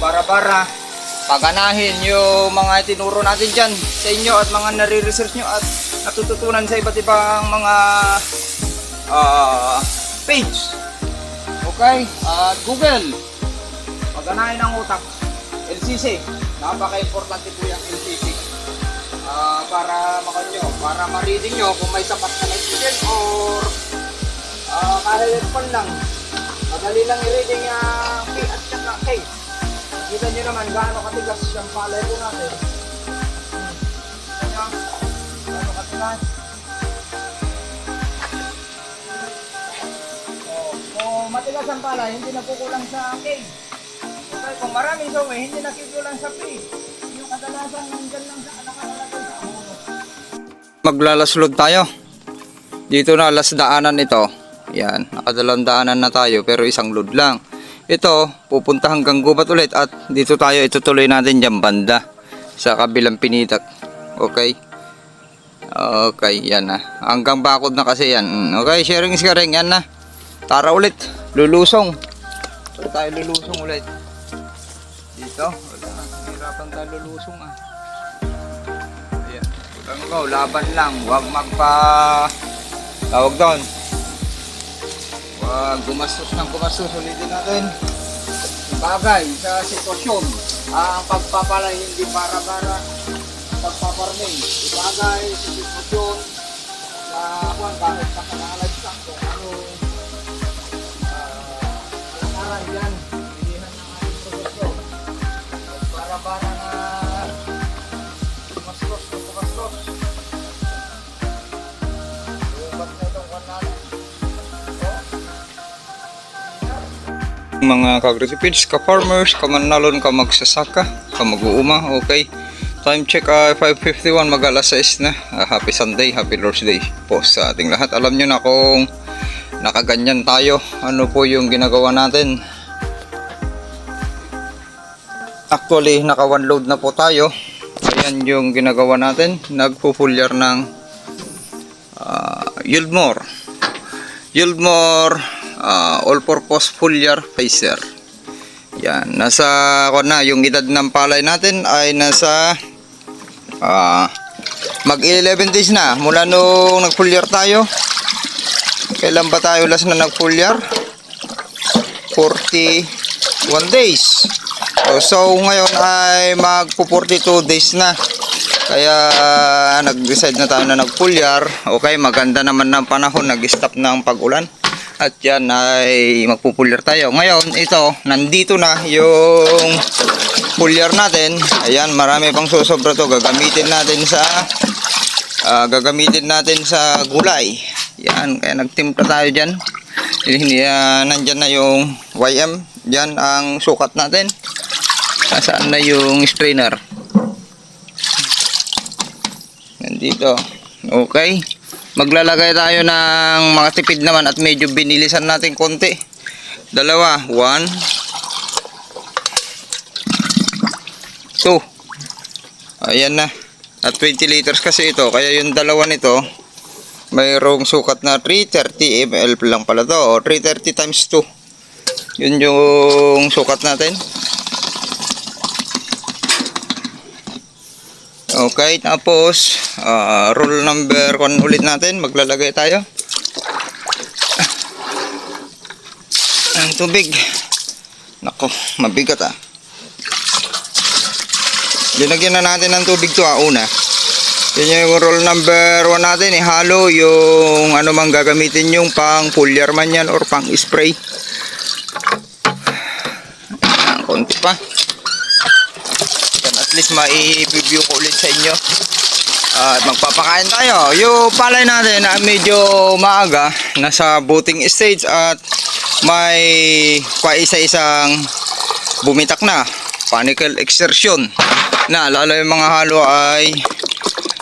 bara-bara. Paganahin yung mga itinuro natin dyan sa inyo at mga nare-research nyo at natututunan sa iba't ibang mga page. Okay? At Google. Paganahin ang utak. LCC. Napaka-importante po yung LCC. Para makanyo, para ma-reading nyo kung may sapat na nitrogen or kahit pan lang. Madali lang i-reading yung P at saka K. Kita nyo naman gaano katigas yung palay po natin. Kita nyo, gaano katigas. Kung matigas ang palay, hindi na kukulang sa K. Okay, kung maraming suwi, hindi na kukulang sa P. Yung kadalasan nandyan lang sa nakalagay sa ulo. Maglalaslod tayo. Dito na last daanan ito. Yan, nakadalawang daanan na tayo pero isang load lang. Ito, pupunta hanggang gubat ulit at dito tayo itutuloy natin dyan banda sa kabilang pinitak. Okay? Okay, yan na. Hanggang bakod na kasi yan. Okay, sharing is caring, yan na. Tara ulit, lulusong. So tayo lulusong ulit. Dito, wala. Hirapan tayo lulusong ah. Ayan, go, laban lang. Huwag tawag doon. Huwag gumastos ng gumastos. Ulitin natin. Bagay sa sitwasyon. Ang pagpapalay hindi para-para. Pagpaparming. Bagay sa sitwasyon. Kahit nakalagsak kung ano. Alang-alang yan. Pilihan ng ating produkto. Para-para na gumastos. Mga ka-agricultors, ka-farmers, ka-manalon, ka-magsasaka, ka-mag-uuma, okay. Time check 5:51, mag-alas 6 na. Happy Sunday, happy Lord's Day po sa ating lahat. Alam nyo na kung nakaganyan tayo, ano po yung ginagawa natin. Actually, naka one load na po tayo. Ayan yung ginagawa natin. Nagpo-foliar ng Yieldmore all-purpose foliar phaser. Yan, nasa yung edad ng palay natin ay nasa mag 11 days na mula nung nag-foliar tayo. Kailan ba tayo last na nag-foliar? 41 days. So ngayon ay magpo 42 days na. Kaya nag-decide na tayo na nag-foliar. Okay, maganda naman ng panahon, nag-stop na ang pag-ulan. At yan ay magpupulyer tayo. Ngayon, ito, nandito na yung pulyer natin. Ayan, marami pang susobra to. Gagamitin natin sa gulay. Yan, kaya nagtimpla tayo dyan. Nandyan na yung YM. Yan ang sukat natin. Nasaan na yung strainer? Nandito. Okay. Maglalagay tayo ng mga tipid naman at medyo binilisan natin konti. Dalawa, 1, 2. Ayan na. At 20 liters kasi ito. Kaya yung dalawa nito, mayroong sukat na 330 ml lang pala to. O 330 times 2. Yun yung sukat natin. Okay, tapos roll number 1 ulit natin, maglalagay tayo ng tubig. Nako, mabigat ah. Linagyan na natin ng tubig to una. Yan yung roll number 1 natin, ihalo yung ano mang gagamitin yung pang foliar man yan or pang spray. Konti pa. At least mai-review ko ulit sa inyo. At magpapakain tayo. Yung palay natin na medyo maaga, nasa booting stage at may paisa-isang bumitak na. Panicle exertion. Na lalo yung mga halo ay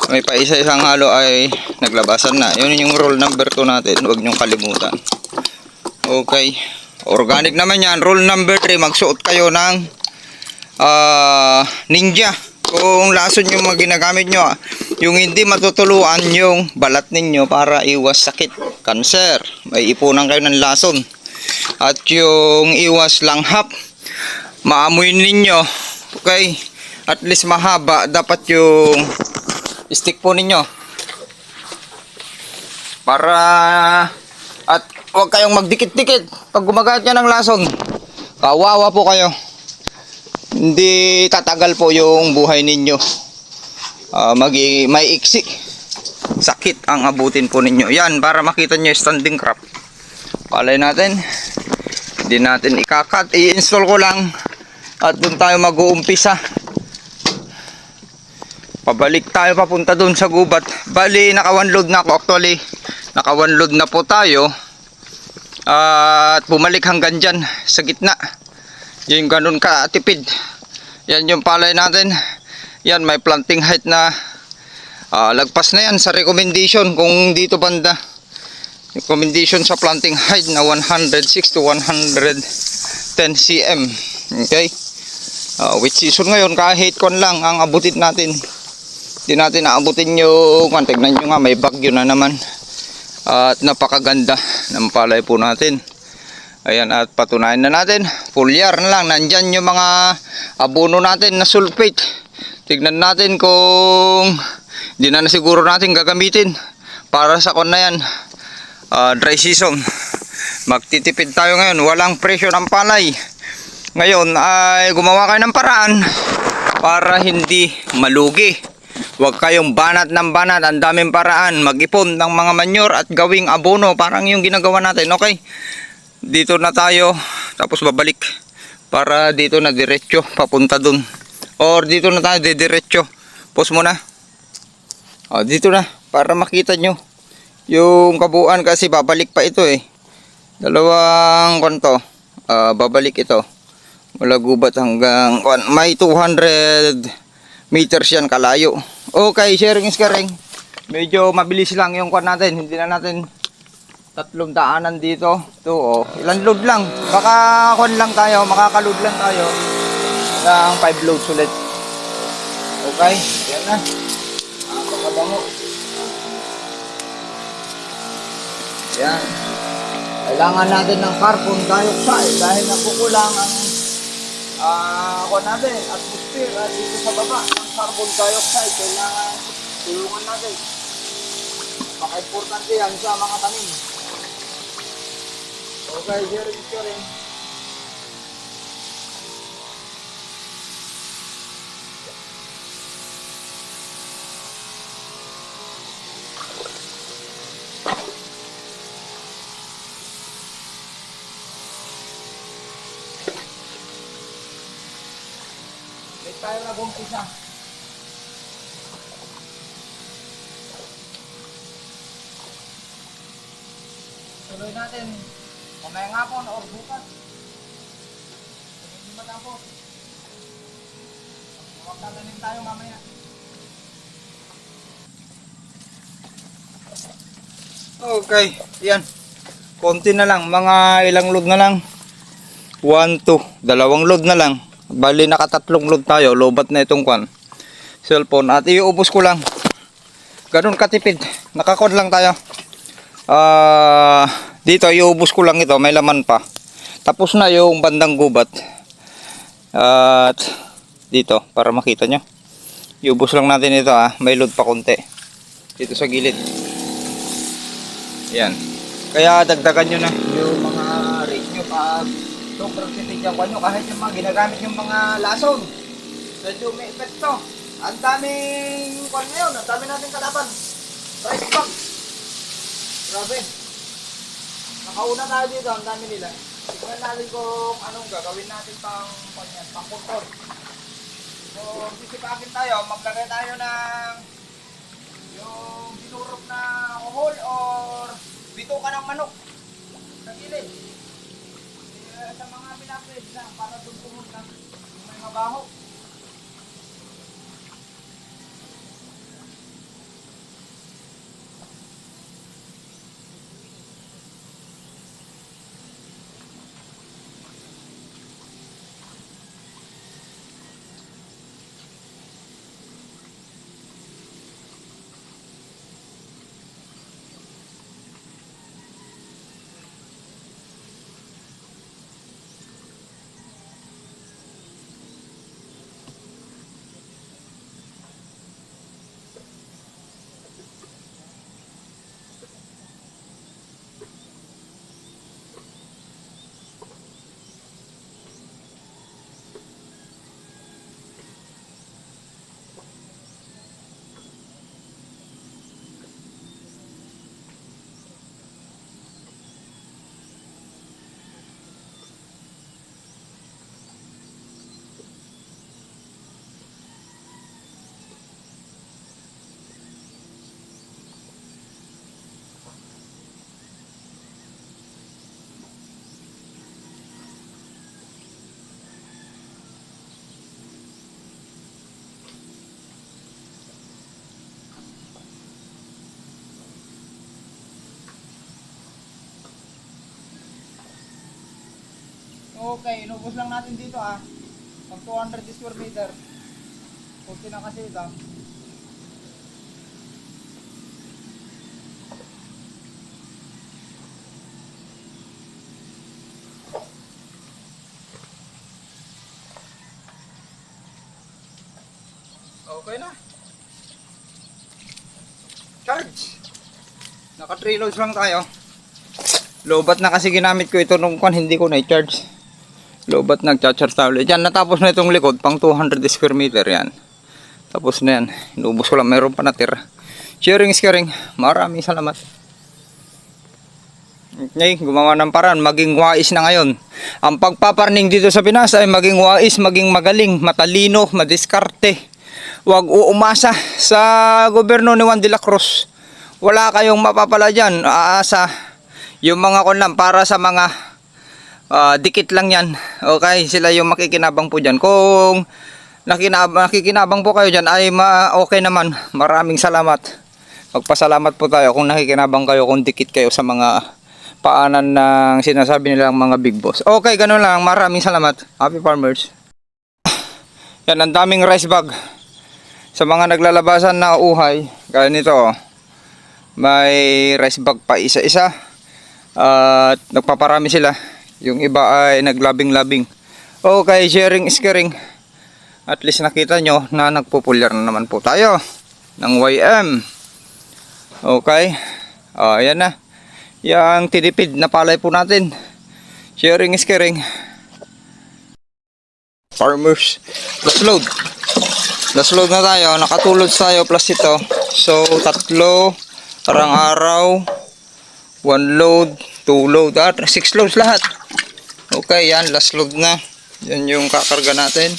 may paisa-isang halo ay naglabasan na. Yun yung roll number 2 natin. Huwag nyong kalimutan. Okay. Organic naman yan. Roll number 3. Magsuot kayo ng Ninja. Kung lason yung mga ginagamit nyo, yung hindi matutuluan yung balat ninyo para iwas sakit, cancer. May ipunan kayo ng lason. At yung iwas langhap, maamoy ninyo. Okay, at least mahaba dapat yung stick po ninyo para at huwag kayong magdikit-dikit pag gumagamit nyo ng lason. Kawawa po kayo, hindi tatagal po yung buhay ninyo. May iksi, sakit ang abutin po ninyo. Yan, para makita nyo yung standing crop. Palay natin, hindi natin ikakat, i-install ko lang at doon tayo mag-uumpisa. Pabalik tayo papunta doon sa gubat. Bali naka one load na ako, actually naka one load na po tayo. At bumalik hanggang dyan sa gitna, yung ganun katipid. Yan yung palay natin. Yan, may planting height na lagpas na yan sa recommendation. Kung dito banda, recommendation sa planting height na 106 to 110 cm. Okay, with season ngayon, kahit kon lang ang abutin natin, hindi natin naabutin yung tignan nyo nga, may bagyo na naman. At napakaganda ng palay po natin. Ayan, at patunayan na natin, foliar na lang, nandyan yung mga abono natin na sulfate. Tignan natin kung hindi na siguro natin gagamitin para sa kon na yan, dry season. Magtitipid tayo ngayon, walang presyo ng palay. Ngayon ay gumawa kayo ng paraan para hindi malugi. Huwag kayong banat ng banat, ang daming paraan. Mag-ipon ng mga manure at gawing abono, parang yung ginagawa natin. Okay, dito na tayo, tapos babalik para dito na diretso papunta dun, or dito na tayo diretso. Pause muna. Dito na para makita nyo yung kabuuan, kasi babalik pa ito eh. Dalawang kanto, babalik ito mula gubat hanggang may 200 meters yan kalayo. Okay, sharing is caring. Medyo mabilis lang yung kwan natin, hindi na natin tatlong daanan dito. Ito, ilan load lang, baka kwan lang tayo, makakaload lang tayo ng 5 loads ulit. Okay, yan na. Pagkabango. Yan. Kailangan natin ng carbon dioxide dahil nakukulang ang kwan natin, atmosphere dito sa baba. Ang carbon dioxide kailangan tulungan natin. Maka-importante yan sa mga tanim. Okay, sharing. May tayo na bumpisa. Tuloy natin mamayang hapon o bukas. Hindi matapos. Magtatanim tayo mamaya. Okay, yan. Konti na lang, mga ilang load na lang. 1, 2, dalawang load na lang. Bali nakatatlong load tayo, lobat na itong kwan cellphone, at iubos ko lang. Ganun katipid, nakakon lang tayo. Dito iubos ko lang ito, may laman pa. Tapos na yung bandang gubat. At dito, para makita nyo, iubos lang natin ito, may load pa konti dito sa gilid. Yan, kaya dagdagan nyo na yung mga rate nyo pag sobrang sitig yung kwan nyo, kahit yung mga ginagamit yung mga lason. Medyo may epekto. Ang daming kwan ngayon, ang dami natin kalaban. Price bag. Grabe. Nakauna tayo dito, ang dami nila. Tignan natin kung anong gagawin natin pang control. So, sisipakin tayo, maglagay tayo ng yung binurog na uhol or bituka ng manok sa gilid. Sa mga pinapwede lang para doon pumunta yung may mabaho. Okay, inubos lang natin dito pag 200 square meter. Kunti na kasi ito. Okay na. Charge. Naka 3 loads lang tayo. Lobat na kasi ginamit ko ito nung hindi ko na-charge. Lobat nagcha-charge tayo ulit. Yan, natapos na itong likod pang 200 square meter yan. Tapos na yan. Inubos ko lang, mayroon pa natira. Sharing is caring. Maraming salamat. Okay, gumawa ng paraan, maging wais na ngayon. Ang pagpaparning dito sa Pinas ay maging wais, maging magaling, matalino, madiskarte. Huwag uumasa sa gobyerno ni Juan de la Cruz. Wala kayong mapapala dyan. Aasa. Yung mga kunlam para sa mga dikit lang yan. Okay, sila yung makikinabang po dyan. Kung nakikinabang po kayo dyan ay okay naman. Maraming salamat. Magpasalamat po tayo kung nakikinabang kayo, kung dikit kayo sa mga paanan ng sinasabi nilang mga big boss. Okay, ganun lang. Maraming salamat. Happy farmers. Yan, ang daming rice bag. Sa mga naglalabasan na uhay, gaya nito, may rice bag pa isa-isa. At nagpaparami sila. Yung iba ay naglabing-labing. Okay, sharing is caring. At least nakita nyo na nagpupulyar na naman po tayo ng YM. Okay. Ayan na. Yang tinipid na palay po natin. Sharing is caring. Farmers. Last load. Last load na tayo. Nakatulod tayo plus ito. So, 3 karang araw. 1 load, 2 load, 6 loads lahat. Okay, yan, last load na. Yan yung kakarga natin.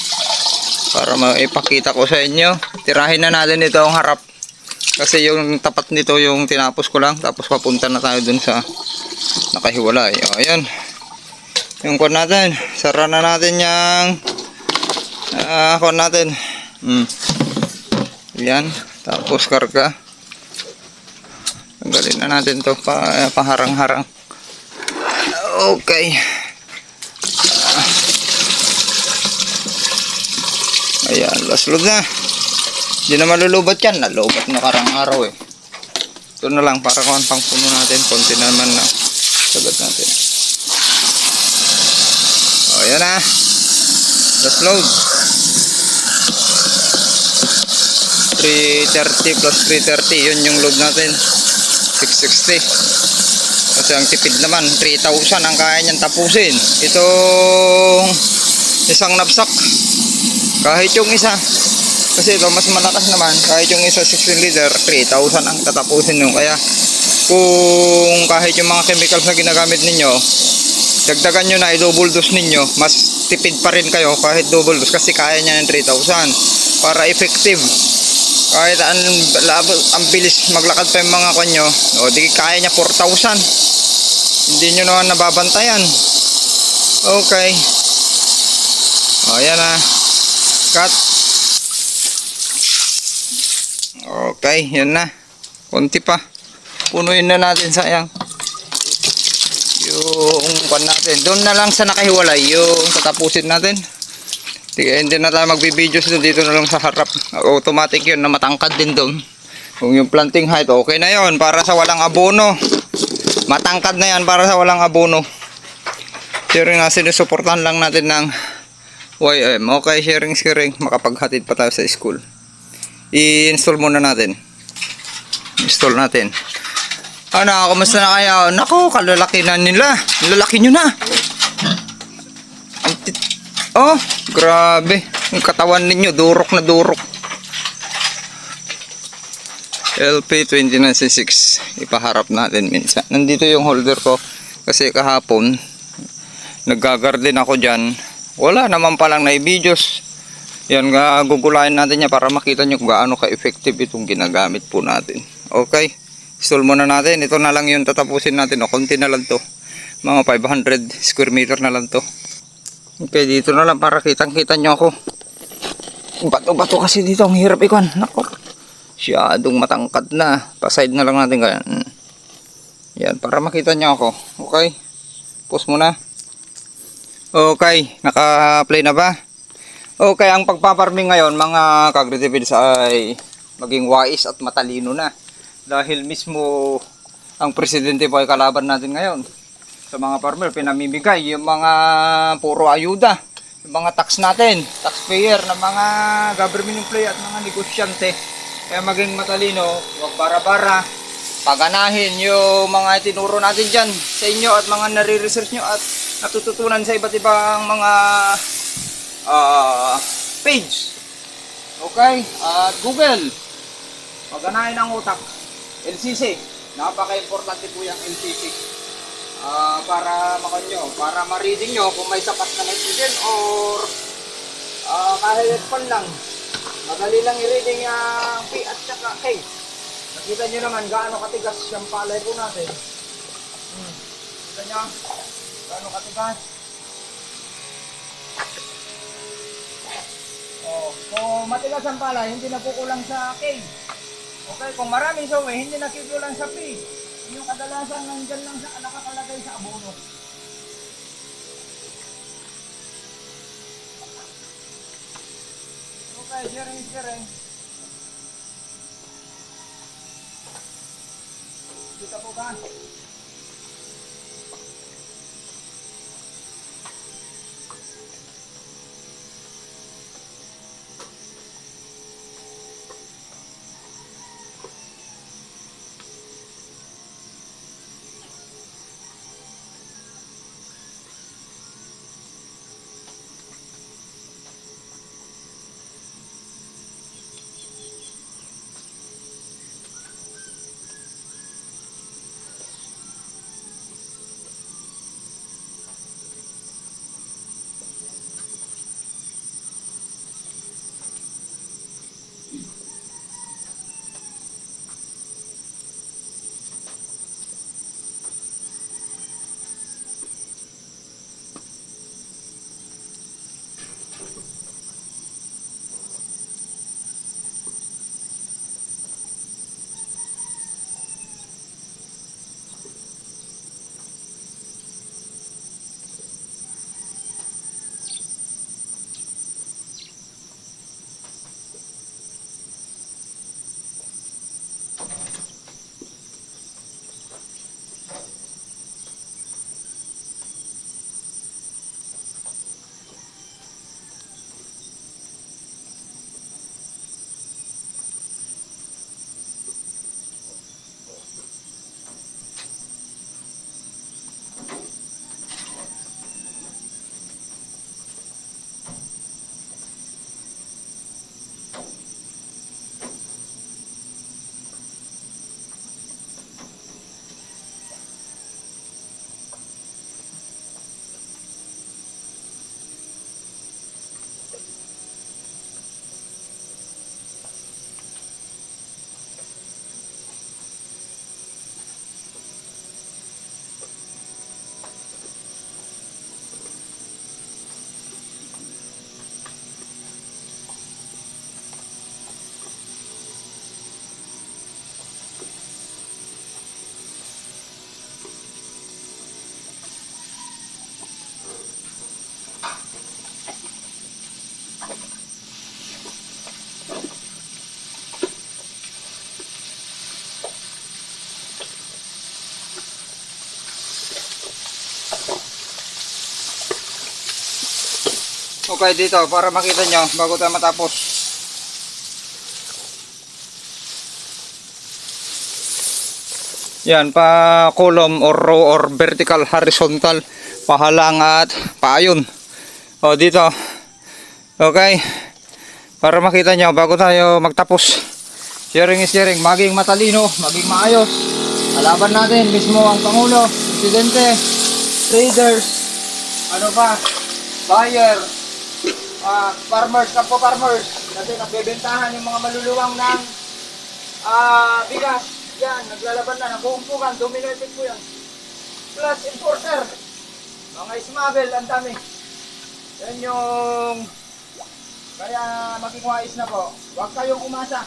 Para maipakita ko sa inyo. Tirahin na natin ito ang harap. Kasi yung tapat nito yung tinapos ko lang. Tapos papunta na tayo dun sa nakahiwalay. O, ayan. Yung kwan natin. Sara na natin yung kwan natin. Yan. Tapos karga. Tanggalin na natin to paharang-harang. Okay. Ayan, last load na. Hindi na malulubat yan. Nalubat na karang araw eh. Ito na lang para kung pang puno natin. Konti naman na sagat natin. O, ayan na. Last load. 330 plus 330. Yun yung load natin. 660. Kasi ang tipid naman 3,000 ang kaya niyang tapusin. Itong isang knapsack, kahit yung isa, kasi ito mas malakas naman, kahit yung isa 16 liter 3,000 ang tatapusin nyo. Kaya kung kahit yung mga chemicals na ginagamit ninyo, dagdagan nyo na, i-double dose ninyo, mas tipid pa rin kayo kahit double dose, kasi kaya niya ng 3,000 para effective. Kahit ang bilis maglakad pa yung mga kanyo, o di kaya niya 4,000. Hindi nyo naman nababantayan. Okay. O, yan na. Cut. Okay, yan na. Kunti pa. Punuin na natin, sayang. Yung pan natin. Doon na lang sa nakahiwalay, yung tatapusin natin. Hindi na tayo magbibideo dito na lang sa harap. Automatic yun na matangkad din doon. Kung yung planting height, okay na yun para sa walang abono. Matangkad na yan para sa walang abono. Sharing na, sinusuportahan lang natin ng YM. Okay, sharing. Makapaghatid pa tayo sa school. I-install muna natin. Install natin. Ano, kumusta na kayo? Naku, kalalaki na nila. Lalaki nyo na. Oh, grabe. Yung katawan ninyo, durok na durok. LP29C6. Ipaharap natin minsan. Nandito yung holder ko. Kasi kahapon, naggagarden ako dyan. Wala naman palang na-videos. Yan, gugulayan natin yan para makita nyo kung gaano ka-effective itong ginagamit po natin. Okay. Install muna natin. Ito na lang yung tatapusin natin. O, konti na lang to. Mga 500 square meter na lang to. Okay, dito na lang para kitang-kita nyo ako. Bato-bato kasi dito. Ang hirap ikon. Nako. Siyadong matangkad na. Pa-side na lang natin kaya. Yan, para makita nyo ako. Okay. Pause muna. Okay, naka-play na ba? Okay, ang pagpaparming ngayon mga kaagritipeds ay maging wais at matalino na. Dahil mismo ang presidente po ay kalaban natin ngayon. Sa mga farmer, pinamimigay yung mga puro ayuda. Yung mga tax natin, taxpayer na mga government employee at mga negosyante. Kaya maging matalino, huwag bara-bara. Paganahin yung mga itinuro natin dyan sa inyo at mga nare-research nyo at natututunan sa iba't ibang mga page. Okay? At Google. Paganahin ang utak. LCC. Napaka-importante po yung LCC. Para makanyo, para ma-reading nyo kung may sapat na nitrogen or kahit pan lang. Madali lang i-reading yung P at saka K. Nakita nyo naman gaano katigas yung palay po natin. Kita nyo gaano katigas. Kung matigas ang palay, hindi na kukulang sa K. Okay, kung maraming suwi, hindi na kukulang sa P. Yung kadalasan nandyan lang sa nakakalagay sa abono. Okay, sharing. Kita po ba? Okay, dito para makita nyo bago tayo matapos. Yan, pa column or row or vertical, horizontal, pahalang at paayon. O dito. Okay. Para makita nyo bago tayo magtapos. Sharing is sharing, maging matalino, maging maayos. Alaban natin mismo ang Pangulo, Presidente, traders, ano pa, buyer, farmers, kapwa farmers, kasi nagbebentahan yung mga maluluwang ng bigas. Yan, naglalaban na, nabuumpukan, domino effect po yan. Plus enforcer, mga smuggle, ang dami. Yan yung, kaya maging wise na po. Huwag kayong umasa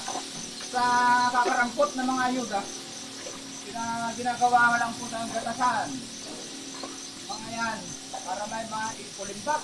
sa kakarampot na mga ayuda. Ginagawa lang po ng gatasan. Mga yan. para may maipulimbak.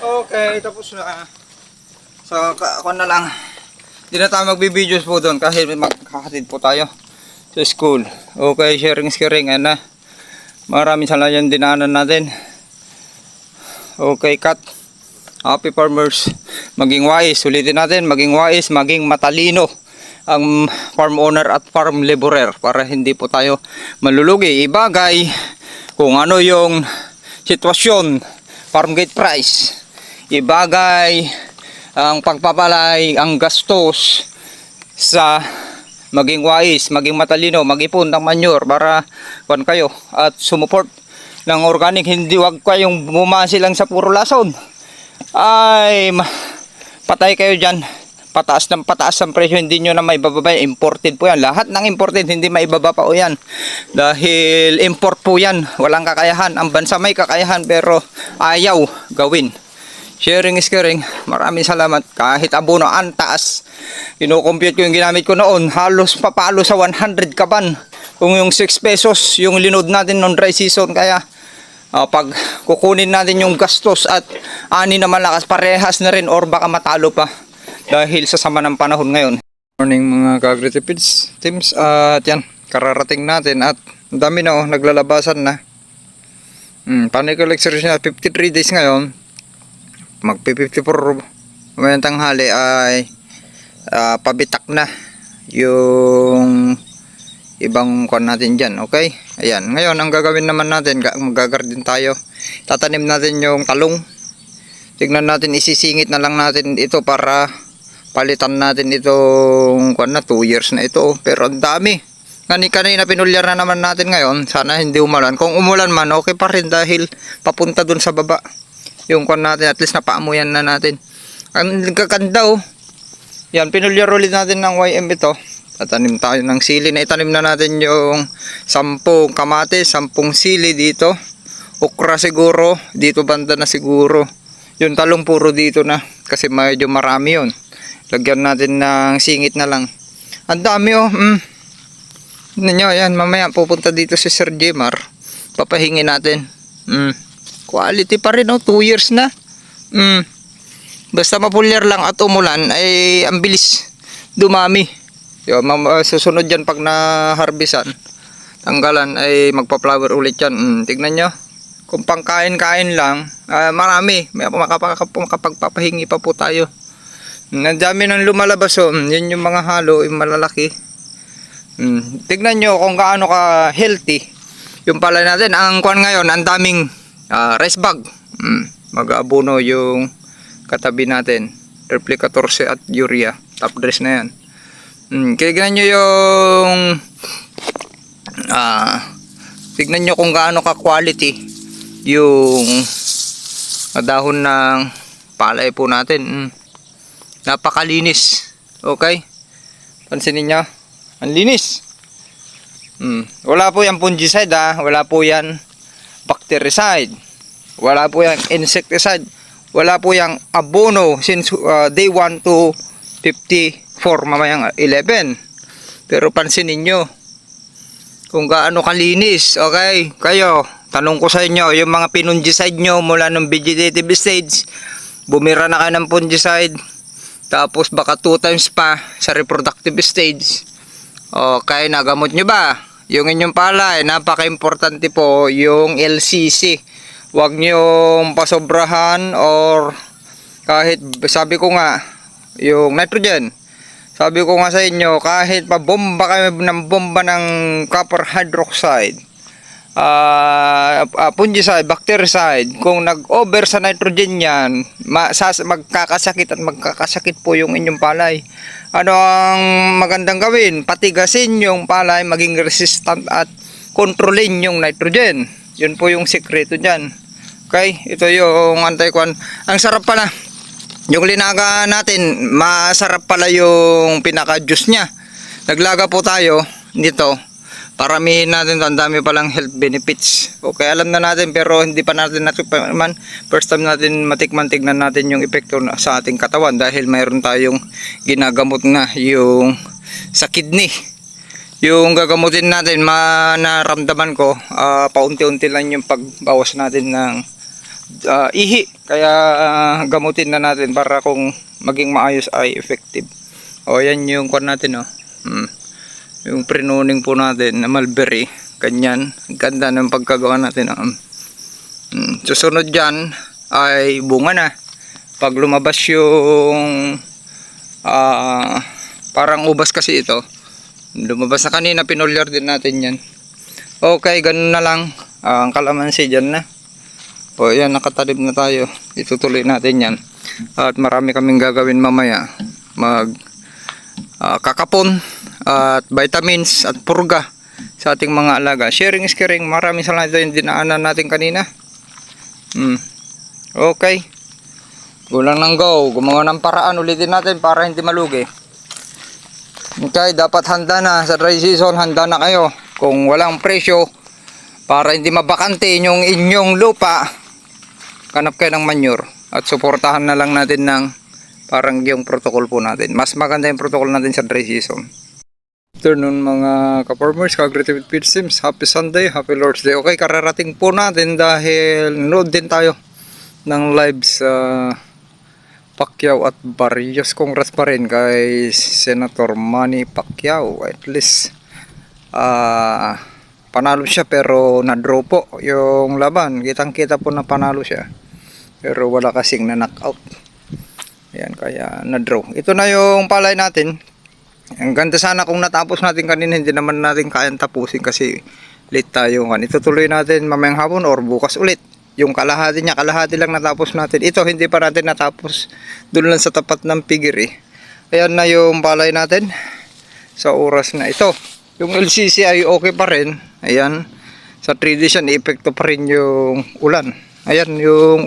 Okay, tapos na. So, ako na lang. Hindi na tayo magbibideo po doon kasi magkakatid po tayo sa school. Okay, sharing. Ano? Maraming salamat yung dinaanan natin. Okay, cut. Happy farmers. Maging wise. Ulitin natin. Maging wise, maging matalino ang farm owner at farm laborer para hindi po tayo malulugi. Ibagay kung ano yung sitwasyon, farm gate price. Ibagay ang pagpapalay, ang gastos sa maging wise, maging matalino, mag-ipon ng manure para kuan kayo at sumuport ng organic. Hindi wag kayong bumasi lang sa puro lason. Ay patay kayo dyan. Pataas ang presyo, hindi nyo na maibababa. Imported po yan. Lahat ng imported hindi maibaba pa o yan. Dahil import po yan. Walang kakayahan. Ang bansa may kakayahan pero ayaw gawin. Sharing is caring. Maraming salamat. Kahit abono ang taas. Kino-compute ko yung ginamit ko noon. Halos papalo sa 100 kaban. Kung yung 6 pesos yung linod natin noong dry season. Kaya pag kukunin natin yung gastos at ani na malakas, parehas na rin or baka matalo pa. Dahil sa sama ng panahon ngayon. Morning mga ka-agritipeds teams. At yan, kararating natin at ang dami na naglalabasan na. Panical exercise na 53 days ngayon. Magpi-54 ngayon tanghali ay pabitak na yung ibang kuan natin dyan. Okay? Ayan. Ngayon ang gagawin naman natin, magagardin tayo. Tatanim natin yung talong. Tignan natin, isisingit na lang natin ito para palitan natin itong kuan na 2 years na ito. Pero ang dami. Kanina pinulyar na naman natin ngayon. Sana hindi umulan. Kung umulan man, okay pa rin dahil papunta dun sa baba. Yung kuan natin, at least napaamuyan na natin. Ang kakanda oh. Yan, pinulyar ulit natin ng YM ito. Tatanim tayo ng sili na itanim na natin yung 10 kamatis, 10 sili dito. Okra siguro, dito banda na siguro. Yung talong puro dito na kasi medyo marami yun. Lagyan natin ng singit na lang. Ang dami oh. Ninyo, yan, mamaya pupunta dito si Sir Jemar. Papahingi natin. Quality pa rin oh, 2 years na. Basta mapulyar lang at umulan ay ang bilis dumami. Yung susunod yan pag na-harvestan, tanggalan ay magpa-flower ulit yan. Tignan nyo. Kung pangkain-kain lang, marami. May makapagpapahingi pa po tayo. Ang dami ng lumalabas. Yun yung mga halo, yung malalaki. Tignan nyo kung gaano ka healthy yung palay natin. Ang kuwan ngayon, ang daming rice bag. Mag-aabono yung katabi natin. Triple 14 at urea. Top dress na yan. Tignan nyo yung tignan nyo kung gaano ka quality yung dahon ng palay po natin. Napakalinis. Okay? Pansinin nyo. Ang linis. Wala po yan fungicide wala po yan bactericide. Wala po yan insecticide. Wala po yung abono since day 1 to 54 mamayang 11. Pero pansinin nyo kung gaano kalinis. Okay? Kayo, tanong ko sa inyo, yung mga pinungicide nyo mula ng vegetative stage, bumira na kayo ng fungicide, tapos baka 2 times pa sa reproductive stage. Okay, nagamot nyo ba? Yung inyong palay, napaka-importante po yung LCC. Huwag nyong pasobrahan or kahit, sabi ko nga, yung nitrogen. Sabi ko nga sa inyo, kahit pabomba kayo ng bomba ng copper hydroxide, fungicide, bactericide, kung nag-over sa nitrogen yan, magkakasakit at magkakasakit po yung inyong palay. Ano ang magandang gawin? Patigasin yung palay, maging resistant at kontrolin yung nitrogen. Yun po yung sekreto dyan. Okay, ito yung anti-kwan. Ang sarap pala. Yung linaga natin, masarap pala yung pinaka-juice niya. Naglaga po tayo dito. Paramihin natin ito. Ang dami palang health benefits. Okay, alam na natin pero hindi pa natin natikman. First time natin matikman, tignan natin yung epekto sa ating katawan dahil mayroon tayong ginagamot na yung sa kidney. Yung gagamutin natin, naramdaman ko, paunti-unti lang yung pagbawas natin ng ihi. Kaya gamutin na natin para kung maging maayos ay effective. O yan yung kwan natin yung pre-nuning po natin na mulberry. Ganyan. Ganda ng pagkagawa natin. Susunod dyan ay bunga na. Pag lumabas yung parang ubas kasi ito. Lumabas na kanina, pinulyar din natin yan. Okay, ganun na lang. Ang kalamansi dyan na. O yan, nakatalib na tayo. Itutuloy natin yan. At marami kaming gagawin mamaya. Kakapon at vitamins at purga sa ating mga alaga. Sharing is caring. Maraming salamat ito yung dinaanan natin kanina. Okay. Gulang ng go. Gumawa ng paraan. Ulitin natin para hindi malugi. Okay, dapat handa na sa dry season. Handa na kayo. Kung walang presyo, para hindi mabakante yung inyong lupa, kanap kayo ng manure. At suportahan na lang natin ng parang yung protocol po natin. Mas maganda yung protocol natin sa dry season. Afternoon mga ka-farmers, ka-agriculture feed sims. Happy Sunday, happy Lord's Day. Okay, kararating po natin dahil nanood din tayo ng live sa Pacquiao at Barrios. Congrats pa rin kay Senator Manny Pacquiao. At least panalo siya pero na-draw po yung laban. Kitang-kita po na panalo siya. Pero wala kasing na-knockout. Ayan, kaya na-draw. Ito na yung palay natin. Ang ganda sana kung natapos natin kanina, hindi naman natin kayang tapusin kasi late tayo. Itutuloy natin mamayang hapon or bukas ulit. Yung kalahati niya, kalahati lang natapos natin. Ito hindi pa natin natapos. Doon lang sa tapat ng pigiri. Ayan na yung palay natin sa oras na ito. Yung LCC ay okay pa rin. Ayan. Sa 3 days yan, epekto pa rin yung ulan. Ayan yung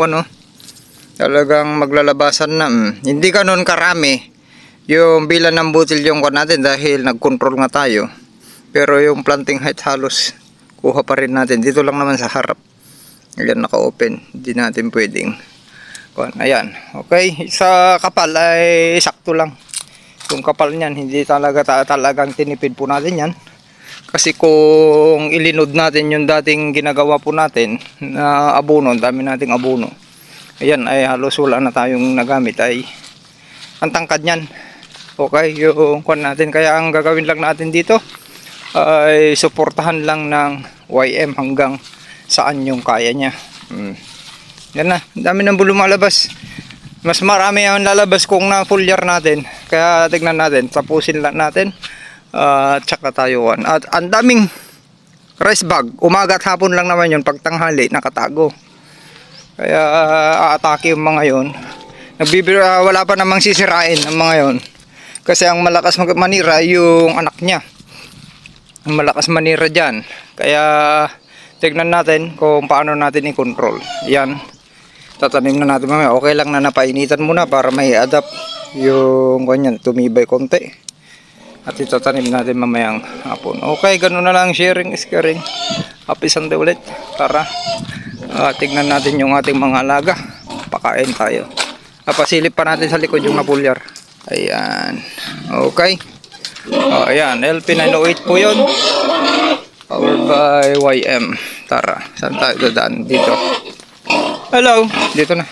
talagang maglalabasan na. Hindi ganun karami yung bilan ng butil yung natin dahil nag-control nga tayo. Pero yung planting height halos kuha pa rin natin. Dito lang naman sa harap. Ayan, naka-open. Hindi natin pwedeng. Ayan. Okay. Sa kapal ay sakto lang. Yung kapal niyan, hindi talagang tinipid po natin yan. Kasi kung ilinod natin yung dating ginagawa po natin na abono, dami nating abono. Ayan, ay halos wala na tayong nagamit. Ay ang tangkad niyan. Okay, yung kwan natin. Kaya ang gagawin lang natin dito ay suportahan lang ng YM hanggang saan yung kaya niya. Yan na, dami ng lumalabas. Mas marami ang lalabas kung na-foliar natin. Kaya tignan natin, tapusin lang natin. Tsaka tayo. At ang daming rice bag. Umaga at hapon lang naman yun. Pag tanghali, nakatago. Kaya aatake yung mga yun. Wala pa namang sisirain ang mga yun. Kasi ang malakas manira yung anak niya. Ang malakas manira dyan. Kaya tignan natin kung paano natin i-control. Yan. Tatanim na natin mamaya. Okay lang na napainitan muna para may adapt yung ganyan. Tumibay konti. At itatanim natin mamayang hapon. Okay, ganun na lang. Sharing is caring. Happy Sunday ulit. Para tignan natin yung ating mga alaga. Pakain tayo. Pasilip pa natin sa likod yung napulyar. Ayan. Okay. Ayan. LP908 po yun. Powered by YM. Tara. Saan tayo dadaan? Dito. Hello. Dito na.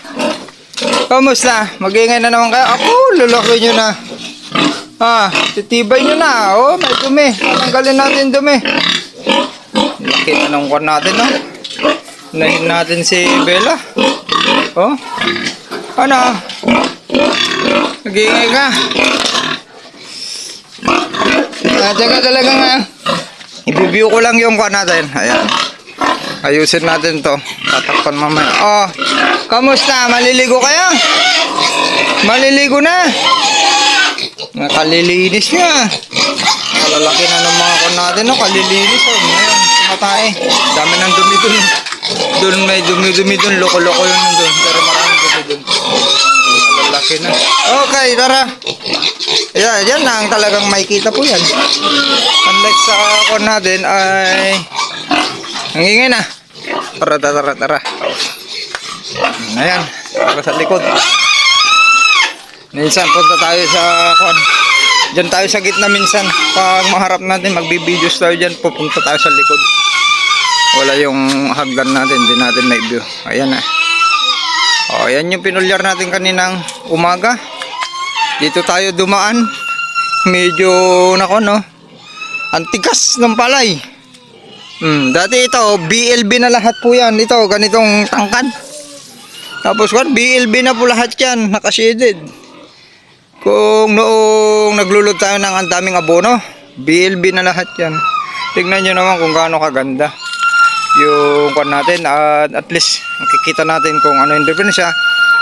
Kamusta? Mag-iingay na naman kayo. Ako, lulaki nyo na. Titibay nyo na. Oh, may dumi. Tanggalin natin dumi. Laki na nung kwan natin, no? Nahin natin si Bella. Oh. Ano? Nag-iingay ka. Tsaka talaga nga. I-review ko lang yung kwan natin. Ayan. Ayusin natin to. Tatakpan mamaya. Oh. Kamusta? Maliligo kayo? Maliligo na. Nakalilinis nga. Kalalaki na ng mga kwan natin. No? Kalilinis. Oh. Ngayon. Tumatay. Dami ng dumi dun. Doon may dumi-dumi dun. Loko-loko yun dun. Pero maraming dumi dun. Lalaki na. Okay, tara. Yan na ang talagang makikita po yan. Unlike sa kon natin ay nangingin na. Tara. Ayan. Tara sa likod. Minsan punta tayo sa kon. Diyan tayo sa gitna minsan. Pag maharap natin magbibidyo's tayo dyan. Pupunta tayo sa likod. Wala yung hagdan natin. Hindi natin may view. Ayan na. Yan yung pinulyar natin kaninang umaga. Dito tayo dumaan. Medyo nako no. Antigas ng palay. Dati ito BLB na lahat po yan. Ito ganitong tangkad. Tapos BLB na po lahat yan. Nakashaded. Kung noong naglulod tayo ng ang daming abono, BLB na lahat yan. Tignan nyo naman kung gaano kaganda yung kwan natin. At least makikita natin kung ano yung diferensya.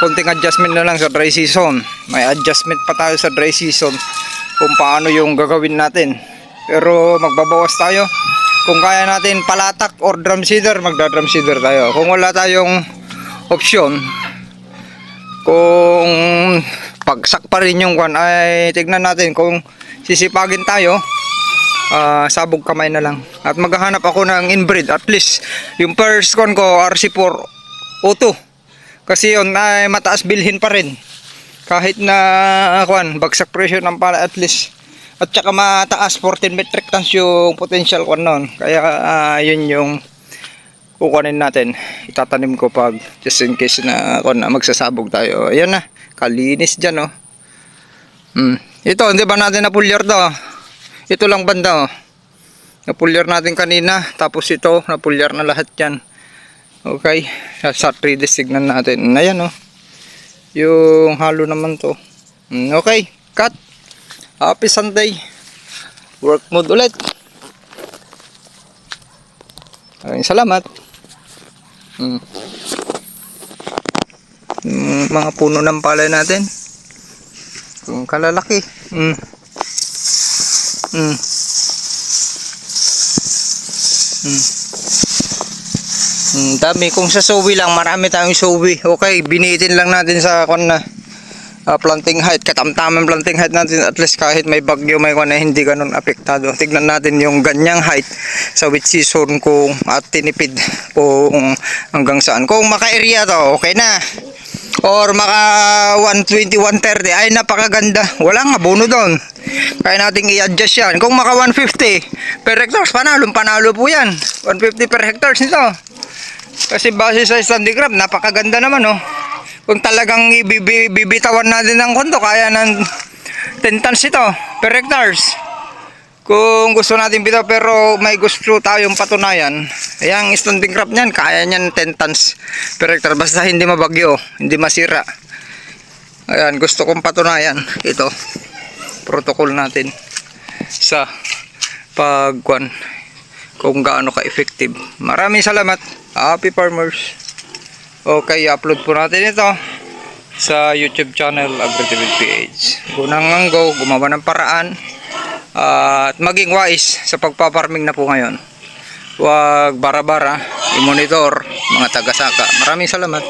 Konting adjustment na lang sa dry season. May adjustment pa tayo sa dry season kung paano yung gagawin natin. Pero magbabawas tayo. Kung kaya natin palatak or drum seeder, magda-drum seeder tayo. Kung wala tayong option, kung pagsak pa rin yung kwan, ay tignan natin kung sisipagin tayo, sabog kamay na lang. At maghahanap ako ng inbreed. At least yung first con ko RC4 O2. Kasi yun ay mataas bilhin pa rin. Kahit na bagsak presyo ng pala at least. At saka mataas 14 metric tons yung potential ko noon. Kaya yun yung kukunin natin. Itatanim ko pag just in case na magsasabog tayo. Ayan na. Kalinis dyan oh. Ito hindi ba natin napulyar to? Ito lang banda oh. Napulyar natin kanina. Tapos ito napulyar na lahat yan. Okay, sa 3D tignan natin. Ayan oh. Yung halo naman to. Okay, cut. Happy Sunday. Work mode ulit. Salamat. Mga puno ng palay natin. Kung kalalaki. Dami. Kung sa sowi lang, marami tayong sowi. Okay, binitin lang natin sa planting height. Katamtamang planting height natin. At least kahit may bagyo, may hindi ganun apektado. Tignan natin yung ganyang height sa wet season kung at tinipid kung hanggang saan. Kung maka-area to, okay na. Or maka 120, 130, ay napakaganda. Walang abono doon. Kaya natin i-adjust yan. Kung maka 150 per hectares, panalo po yan. 150 per hectares nito. Kasi base sa standing crop, napakaganda naman oh. Kung talagang bibitawan natin ng kondo, kaya 10 tons ito per hectares. Kung gusto natin bitaw pero may gusto tayong patunayan, yung standing crop niyan, kaya niyan 10 tons per hectare basta hindi mabagyo, hindi masira. Ayan, gusto kong patunayan ito. Protocol natin sa pagkuan kung gaano ka-effective. Maraming salamat. Happy farmers. Okay, upload po natin ito sa YouTube channel AgriTV PH. Gunang ang go, gumawa ng paraan at maging wise sa pagpaparming na po ngayon. Huwag bara-bara, i-monitor mga taga-saka. Maraming salamat.